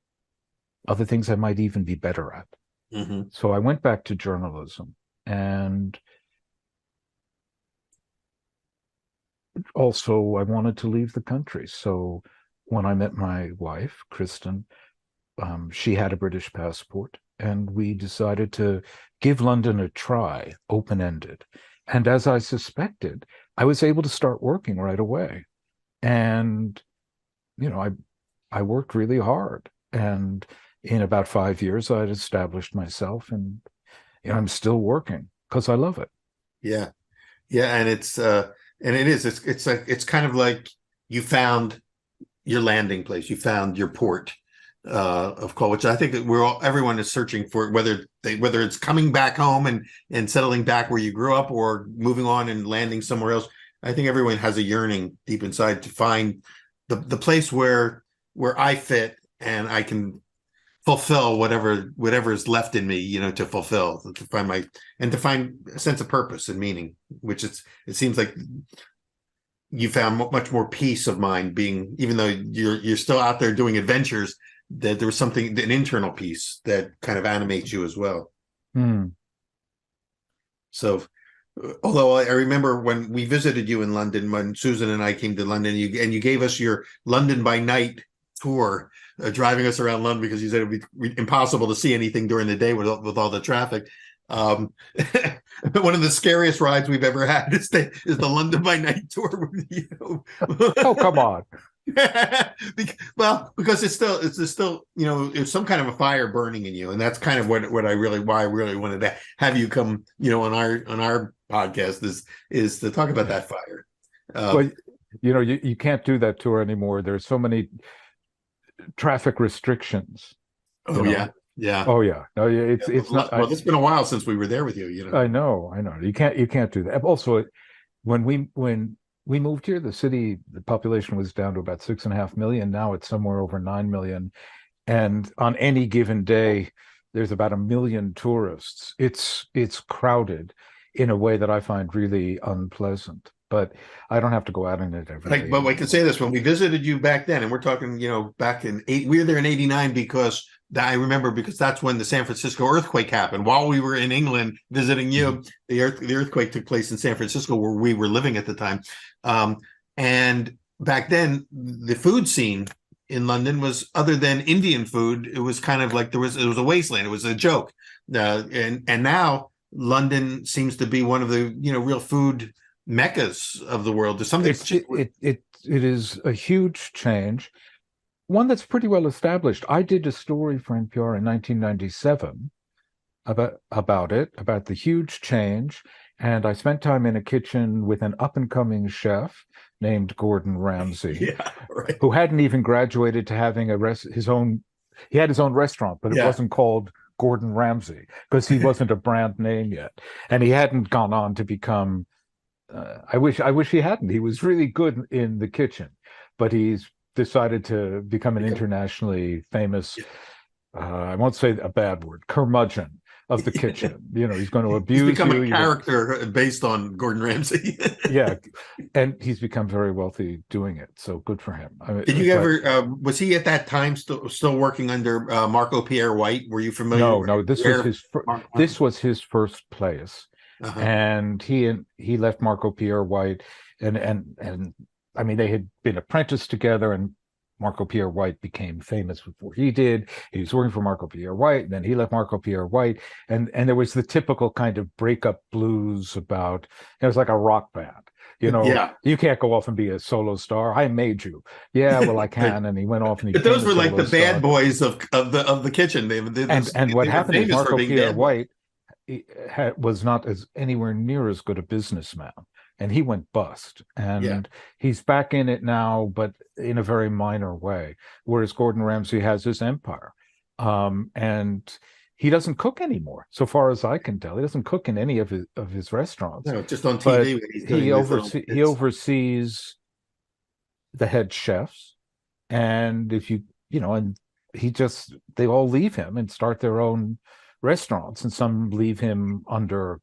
[SPEAKER 3] other things I might even be better at.
[SPEAKER 1] Mm-hmm.
[SPEAKER 3] So I went back to journalism, and also I wanted to leave the country. So when I met my wife, Kristen, she had a British passport, and we decided to give London a try, open-ended. And as I suspected, I was able to start working right away. And, I worked really hard. And in about 5 years, I'd established myself, and I'm still working because I love it.
[SPEAKER 1] Yeah. Yeah. And it's kind of like you found your landing place, you found your port of call, which I think that everyone is searching for, whether it's coming back home and settling back where you grew up, or moving on and landing somewhere else. I think everyone has a yearning deep inside to find the place where I fit, and I can fulfill whatever is left in me, to fulfill, to find a sense of purpose and meaning, which it seems like you found much more peace of mind, being, even though you're still out there doing adventures, that there was an internal peace that kind of animates you as well. So, although I remember when we visited you in London, when Susan and I came to London, you gave us your London by night tour, driving us around London, because you said it would be impossible to see anything during the day with all the traffic. One of the scariest rides we've ever had is the London by night tour.
[SPEAKER 3] Oh, come on.
[SPEAKER 1] Well, because it's still it's some kind of a fire burning in you, and that's kind of why I really wanted to have you come on our podcast is to talk about that fire.
[SPEAKER 3] Well, You can't do that tour anymore. There's so many traffic restrictions,
[SPEAKER 1] Oh
[SPEAKER 3] you know.
[SPEAKER 1] yeah, yeah.
[SPEAKER 3] Oh yeah. No, yeah,
[SPEAKER 1] Yeah.
[SPEAKER 3] it's not.
[SPEAKER 1] Well, it's been a while since we were there with you.
[SPEAKER 3] I know. You can't do that. Also, when we moved here, the population was down to about 6.5 million. Now it's somewhere over 9 million. And on any given day, there's about 1 million tourists. It's crowded in a way that I find really unpleasant. But I don't have to go out in it every
[SPEAKER 1] Like,
[SPEAKER 3] day
[SPEAKER 1] but I can say
[SPEAKER 3] anymore.
[SPEAKER 1] this: when we visited you back then, and we're talking, back in we were there in '89 because I remember because that's when the San Francisco earthquake happened. While we were in England visiting
[SPEAKER 3] Mhm.
[SPEAKER 1] you, the earthquake took place in San Francisco where we were living at the time. Um, and back then, the food scene in London was, other than Indian food, it was kind of like it was a wasteland. It was a joke. And now London seems to be one of the real food meccas of the world. There's something.
[SPEAKER 3] It is a huge change, one that's pretty well established. I did a story for NPR in 1997 about the huge change, and I spent time in a kitchen with an up and coming chef named Gordon Ramsay,
[SPEAKER 1] Yeah, right.
[SPEAKER 3] who hadn't even graduated to having his own. He had his own restaurant, but it
[SPEAKER 1] Yeah.
[SPEAKER 3] wasn't called Gordon Ramsay because he wasn't a brand name yet, and he hadn't gone on to become. I wish he hadn't. He was really good in the kitchen, but he's decided to become an internationally famous. I won't say a bad word, curmudgeon of the kitchen. He's going to
[SPEAKER 1] He's
[SPEAKER 3] abuse
[SPEAKER 1] become
[SPEAKER 3] you.
[SPEAKER 1] a character based on Gordon Ramsay.
[SPEAKER 3] Yeah, and he's become very wealthy doing it. So good for him.
[SPEAKER 1] Did you
[SPEAKER 3] But
[SPEAKER 1] ever? Was he at that time still working under Marco Pierre White? Were you familiar
[SPEAKER 3] no,
[SPEAKER 1] with
[SPEAKER 3] no,
[SPEAKER 1] where?
[SPEAKER 3] this was his first place,
[SPEAKER 1] Uh-huh.
[SPEAKER 3] and he left Marco Pierre White, and I mean they had been apprenticed together, and Marco Pierre White became famous before he did. He was working for Marco Pierre White, and then he left Marco Pierre White, and there was the typical kind of breakup blues about it was like a rock band.
[SPEAKER 1] Yeah.
[SPEAKER 3] You can't go off and be a solo star. I made you. Yeah, well, I can. And he went off and he
[SPEAKER 1] But
[SPEAKER 3] became
[SPEAKER 1] those
[SPEAKER 3] a
[SPEAKER 1] were like
[SPEAKER 3] solo
[SPEAKER 1] the bad
[SPEAKER 3] star.
[SPEAKER 1] boys of the kitchen.
[SPEAKER 3] And what
[SPEAKER 1] They were
[SPEAKER 3] happened is
[SPEAKER 1] famous for
[SPEAKER 3] Marco
[SPEAKER 1] being
[SPEAKER 3] Pierre
[SPEAKER 1] bad boys.
[SPEAKER 3] White was not as anywhere near as good a businessman, and he went bust.
[SPEAKER 1] Yeah.
[SPEAKER 3] And he's back in it now, but in a very minor way. Whereas Gordon Ramsay has his empire, and he doesn't cook anymore, so far as I can tell. He doesn't cook in any of his restaurants,
[SPEAKER 1] No, just on
[SPEAKER 3] but
[SPEAKER 1] TV when he's doing his little
[SPEAKER 3] he
[SPEAKER 1] bits.
[SPEAKER 3] oversees the head chefs, and if and they all leave him and start their own restaurants, and some leave him under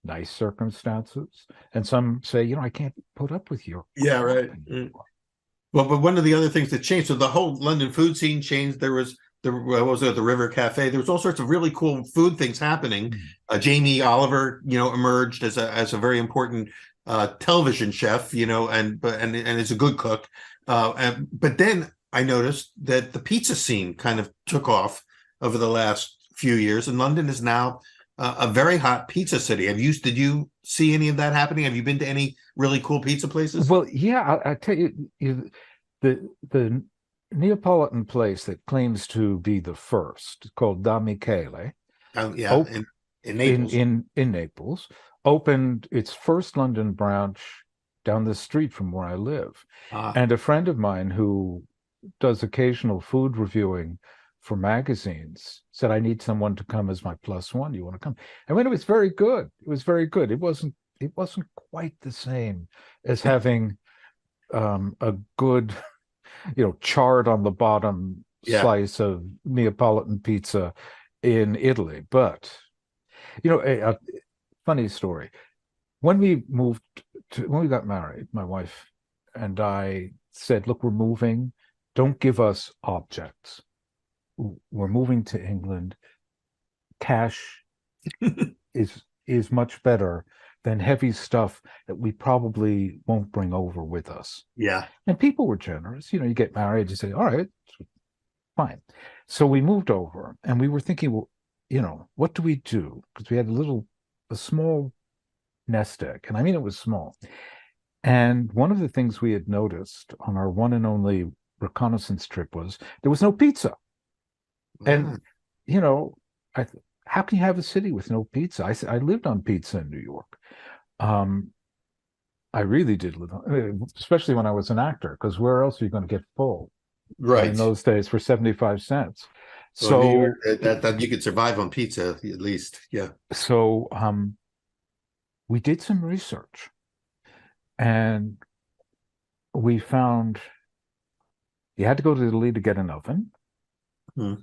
[SPEAKER 3] nice circumstances, and some say, I can't put up with your
[SPEAKER 1] Yeah,
[SPEAKER 3] crap
[SPEAKER 1] right.
[SPEAKER 3] anymore.
[SPEAKER 1] Well, but one of the other things that changed, so the whole London food scene changed. There was what was it, the River Cafe. There was all sorts of really cool food things happening.
[SPEAKER 3] Mm.
[SPEAKER 1] Jamie Oliver, emerged as a very important television chef, and is a good cook. But then I noticed that the pizza scene kind of took off over the last few years, and London is now a very hot pizza city. Did you see any of that happening? Have you been to any really cool pizza places?
[SPEAKER 3] Well, yeah, I tell you, the Neapolitan place that claims to be the first, called Da Michele,
[SPEAKER 1] Yeah,
[SPEAKER 3] op-
[SPEAKER 1] in
[SPEAKER 3] in
[SPEAKER 1] Naples.
[SPEAKER 3] in Naples, opened its first London branch down the street from where I live.
[SPEAKER 1] Ah,
[SPEAKER 3] And a friend of mine who does occasional food reviewing for magazines said, I need someone to come as my plus one. You want to come? I mean, it was very good. It was very good. It wasn't quite the same as having a good, charred on the bottom
[SPEAKER 1] yeah.
[SPEAKER 3] slice of Neapolitan pizza in Italy. But a funny story. When we got married, my wife and I said, look, we're moving. Don't give us objects. We're moving to England. Cash is much better than heavy stuff that we probably won't bring over with us.
[SPEAKER 1] Yeah.
[SPEAKER 3] And people were generous. You get married, you say, all right, fine. So we moved over and we were thinking, well, what do we do? Because we had a small nest egg. And I mean, it was small. And one of the things we had noticed on our one and only reconnaissance trip was there was no pizza.
[SPEAKER 1] Ah,
[SPEAKER 3] And, you know, I, how can you have a city with no pizza? I lived on pizza in New York. Um, I really did live, especially when I was an actor, because where else are you going to get full in
[SPEAKER 1] Right.
[SPEAKER 3] those days for 75 cents?
[SPEAKER 1] Well, New York,
[SPEAKER 3] So,
[SPEAKER 1] that you could survive on pizza at least. Yeah.
[SPEAKER 3] so we did some research and we found you had to go to Italy to get an oven.
[SPEAKER 1] Hmm.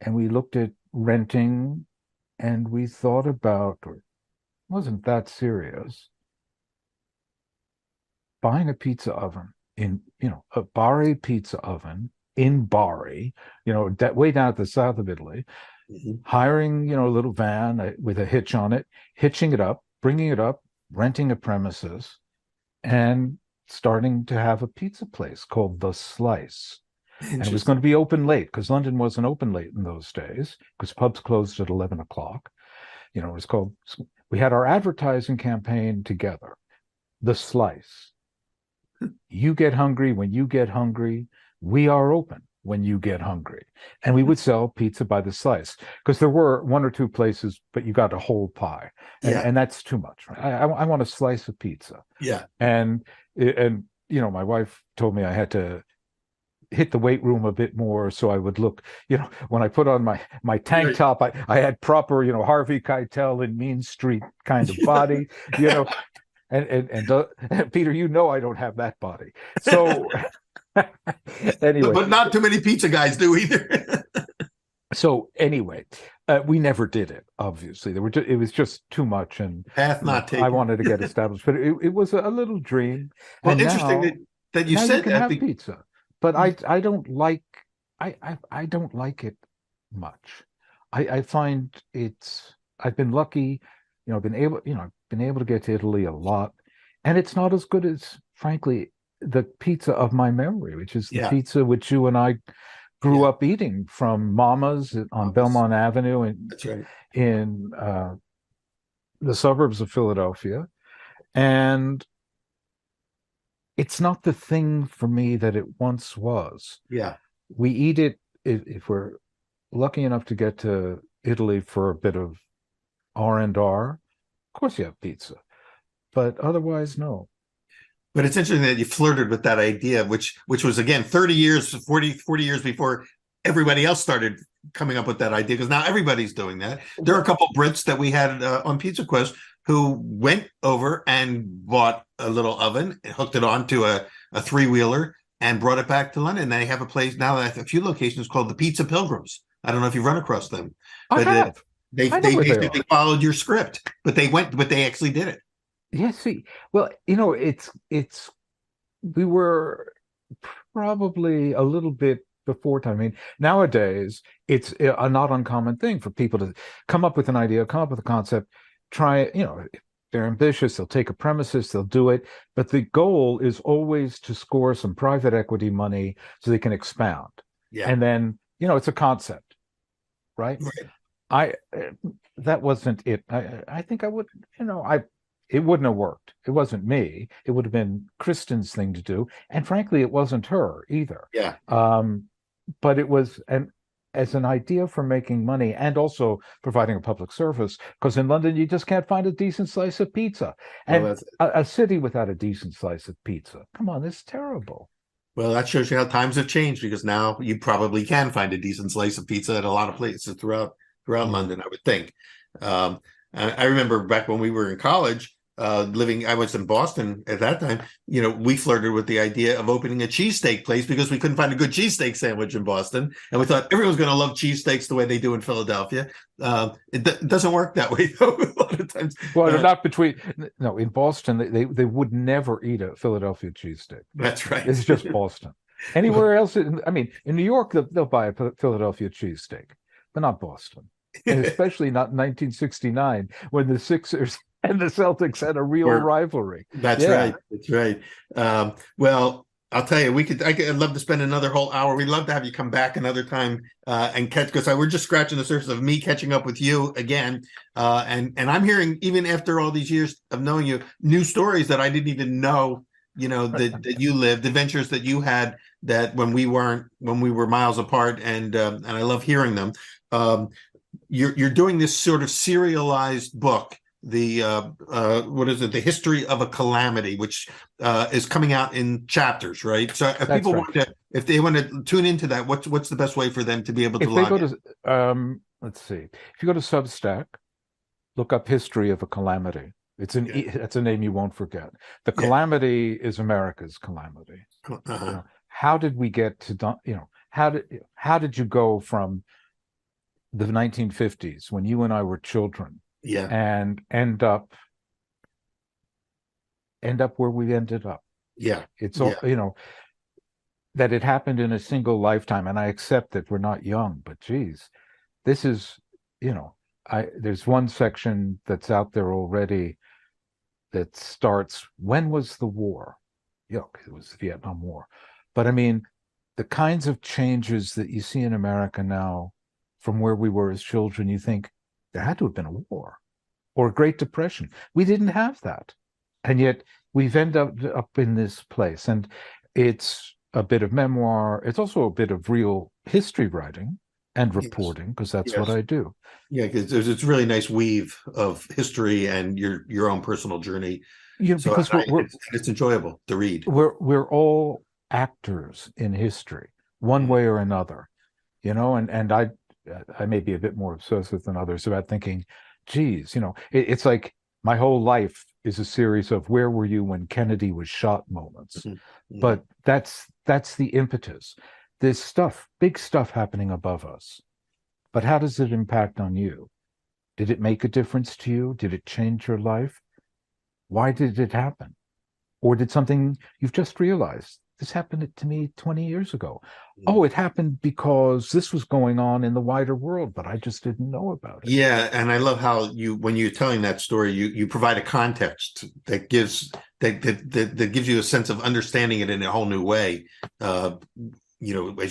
[SPEAKER 3] And we looked at renting and we thought about, or it wasn't that serious, buying a pizza oven a Bari pizza oven in Bari, way down at the south of Italy,
[SPEAKER 1] Hmm.
[SPEAKER 3] hiring, a little van with a hitch on it, hitching it up, bringing it up, renting a premises, and starting to have a pizza place called The Slice. And it was going
[SPEAKER 1] Interesting.
[SPEAKER 3] to be open late because London wasn't open late in those days because pubs closed at 11 o'clock. It was called, we had our advertising campaign together, The Slice. You get hungry when you get hungry. We are open when you get hungry. And we would sell pizza by the slice because there were one or two places, but you got a whole pie. And,
[SPEAKER 1] Yeah.
[SPEAKER 3] and that's too much. Right? I want a slice of pizza.
[SPEAKER 1] Yeah.
[SPEAKER 3] And my wife told me I had to hit the weight room a bit more so I would look, when I put on my tank
[SPEAKER 1] Right.
[SPEAKER 3] top, I had proper, Harvey Keitel and Mean Street kind of body, you know, and Peter, I don't have that body. So anyway,
[SPEAKER 1] But not too many pizza guys do either.
[SPEAKER 3] we never did it. Obviously, it was just too much, and
[SPEAKER 1] Path not
[SPEAKER 3] I
[SPEAKER 1] taken.
[SPEAKER 3] wanted to get established, but it was a little dream.
[SPEAKER 1] Well,
[SPEAKER 3] And
[SPEAKER 1] interesting that you
[SPEAKER 3] now you
[SPEAKER 1] said
[SPEAKER 3] can
[SPEAKER 1] that.
[SPEAKER 3] have pizza, but I don't like I don't like it much. I find I've been lucky, I've been able to get to Italy a lot, and it's not as good as, frankly, the pizza of my memory, which is the
[SPEAKER 1] Yeah.
[SPEAKER 3] pizza which you and I grew
[SPEAKER 1] Yeah.
[SPEAKER 3] up eating from Mama's on Belmont Avenue
[SPEAKER 1] That's right.
[SPEAKER 3] in the suburbs of Philadelphia. And it's not the thing for me that it once was.
[SPEAKER 1] Yeah.
[SPEAKER 3] We eat it if we're lucky enough to get to Italy for a bit of R&R. Of course you have pizza, but otherwise, no.
[SPEAKER 1] But it's interesting that you flirted with that idea, which was again 30 years, 40 years before everybody else started coming up with that idea, because now everybody's doing that. There are a couple of Brits that we had on Pizza Quest who went over and bought a little oven and hooked it onto a three-wheeler and brought it back to London. They have a place now that a few locations called the Pizza Pilgrims. I don't know if you've run across them,
[SPEAKER 3] I
[SPEAKER 1] but
[SPEAKER 3] have. I know
[SPEAKER 1] they
[SPEAKER 3] where they
[SPEAKER 1] basically
[SPEAKER 3] are.
[SPEAKER 1] followed your script, but they actually did it.
[SPEAKER 3] Yeah, see, well, it's we were probably a little bit before time. I mean, nowadays it's a not uncommon thing for people to come up with an idea, come up with a concept, try it. If they're ambitious, they'll take a premises, they'll do it. But the goal is always to score some private equity money so they can expound.
[SPEAKER 1] Yeah.
[SPEAKER 3] And then, it's a concept, right?
[SPEAKER 1] Right.
[SPEAKER 3] I that wasn't it. I think I would, it wouldn't have worked. It wasn't me. It would have been Kristen's thing to do, and frankly, it wasn't her either.
[SPEAKER 1] Yeah.
[SPEAKER 3] But it was as an idea for making money and also providing a public service. Because in London, you just can't find a decent slice of pizza,
[SPEAKER 1] Well,
[SPEAKER 3] and a city without a decent slice of pizza. Come on, it's terrible.
[SPEAKER 1] Well, that shows you how times have changed, because now you probably can find a decent slice of pizza at a lot of places throughout
[SPEAKER 3] Yeah.
[SPEAKER 1] London, I would think. I remember back when we were in college, I was in Boston at that time. We flirted with the idea of opening a cheesesteak place because we couldn't find a good cheesesteak sandwich in Boston, and we thought everyone's going to love cheesesteaks the way they do in Philadelphia. It doesn't work that way, though. A lot of times,
[SPEAKER 3] Well, not between. No, in Boston, they would never eat a Philadelphia cheesesteak.
[SPEAKER 1] that's right.
[SPEAKER 3] It's just Boston. Anywhere else, in New York, they'll buy a Philadelphia cheesesteak, but not Boston, and especially not in 1969 when the Sixers and the Celtics had a real rivalry.
[SPEAKER 1] That's right. That's right. Well, I'll tell you, I'd love to spend another whole hour. We'd love to have you come back another time and catch, because we're just scratching the surface of me catching up with you again. And I'm hearing, even after all these years of knowing you, new stories that I didn't even know, that you lived, adventures that you had that when we were miles apart. And I love hearing them. You're doing this sort of serialized book what is it? The History of a Calamity, which is coming out in chapters, right? So if people if they want to tune into that, what's the best way for them to be able to
[SPEAKER 3] If they
[SPEAKER 1] log
[SPEAKER 3] go
[SPEAKER 1] in?
[SPEAKER 3] to, let's see, if you go to Substack, look up History of a Calamity. That's a name you won't forget. The calamity is America's calamity. How did we get to, how did you go from the 1950s when you and I were children and end up where we ended up? It's all, that it happened in a single lifetime. And I accept that we're not young, but geez, this is, there's one section that's out there already that starts, when was the war? It was the Vietnam War. But I mean, the kinds of changes that you see in America now from where we were as children, you think there had to have been a war or a Great Depression. We didn't have that. And yet we've ended up in this place. And it's a bit of memoir. It's also a bit of real history writing and reporting, because that's what I do.
[SPEAKER 1] Yeah, because it's a really nice weave of history and your own personal journey.
[SPEAKER 3] Because
[SPEAKER 1] it's enjoyable to read.
[SPEAKER 3] We're all actors in history, one way or another, and I may be a bit more obsessive than others about thinking, geez, it's like my whole life is a series of where were you when Kennedy was shot moments. But that's the impetus. There's stuff, big stuff happening above us. But how does it impact on you? Did it make a difference to you? Did it change your life? Why did it happen? Or did something you've just realized, this happened to me 20 years ago. Oh, it happened because this was going on in the wider world, but I just didn't know about it.
[SPEAKER 1] Yeah, and I love how when you're telling that story, you provide a context that gives you a sense of understanding it in a whole new way. As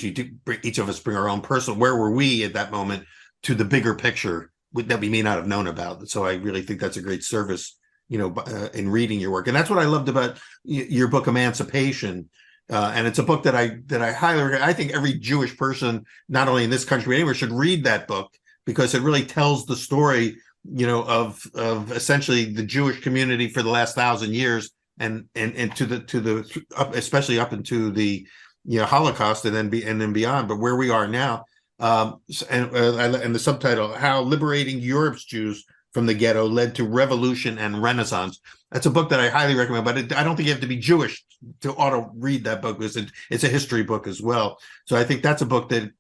[SPEAKER 1] you do, each of us bring our own personal, where were we at that moment, to the bigger picture that we may not have known about. So I really think that's a great service, in reading your work. And that's what I loved about your book, Emancipation. And it's a book that I highly recommend. I think every Jewish person, not only in this country but anywhere, should read that book, because it really tells the story, of essentially the Jewish community for the last 1,000 years, and to the especially up into the Holocaust and then beyond. But where we are now, and the subtitle, How Liberating Europe's Jews from the Ghetto Led to Revolution and Renaissance. That's a book that I highly recommend, but I don't think you have to be Jewish to read that book, because it's a history book as well. So I think that's a book that,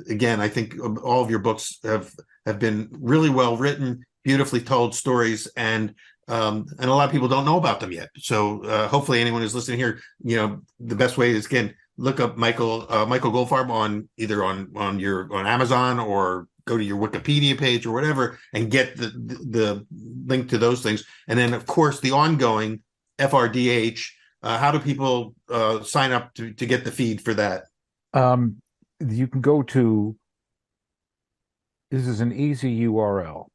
[SPEAKER 1] again, I think all of your books have been really well written, beautifully told stories, and a lot of people don't know about them yet. So hopefully anyone who's listening here, the best way is, again, look up Michael Goldfarb on Amazon, or go to your Wikipedia page or whatever, and get the link to those things. And then, of course, the ongoing FRDH. How do people sign up to get the feed for that?
[SPEAKER 3] You can go to, this is an easy URL,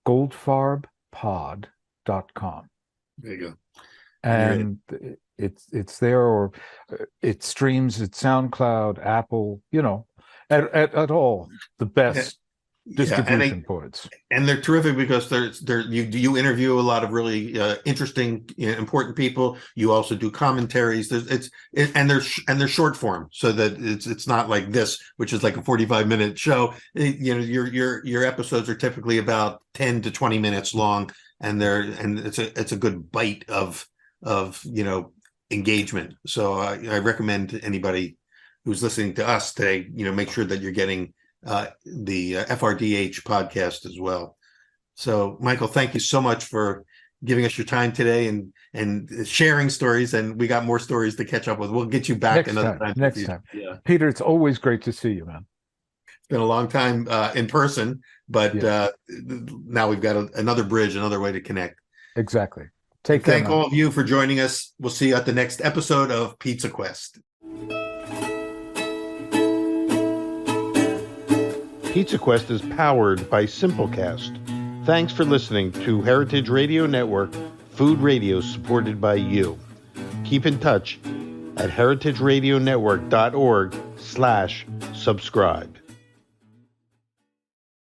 [SPEAKER 3] goldfarbpod.com.
[SPEAKER 1] There you go.
[SPEAKER 3] And it's there, or it streams at SoundCloud, Apple, at all the best distribution points.
[SPEAKER 1] And they're terrific, because you interview a lot of really interesting, important people. You also do commentaries. They're short form, so that it's not like this, which is like a 45-minute show. Your episodes are typically about 10 to 20 minutes long, and it's a good bite of engagement. So I recommend anybody who's listening to us today, make sure that you're getting the FRDH podcast as well. So, Michael, thank you so much for giving us your time today and sharing stories. And we got more stories to catch up with. We'll get you back another time.
[SPEAKER 3] Next time. Yeah. Peter, it's always great to see you, man.
[SPEAKER 1] It's been a long time in person, but now we've got another bridge, another way to connect.
[SPEAKER 3] Exactly.
[SPEAKER 1] Thank all of you for joining us. We'll see you at the next episode of Pizza Quest. Pizza Quest is powered by Simplecast. Thanks for listening to Heritage Radio Network, food radio supported by you. Keep in touch at heritageradionetwork.org/subscribe.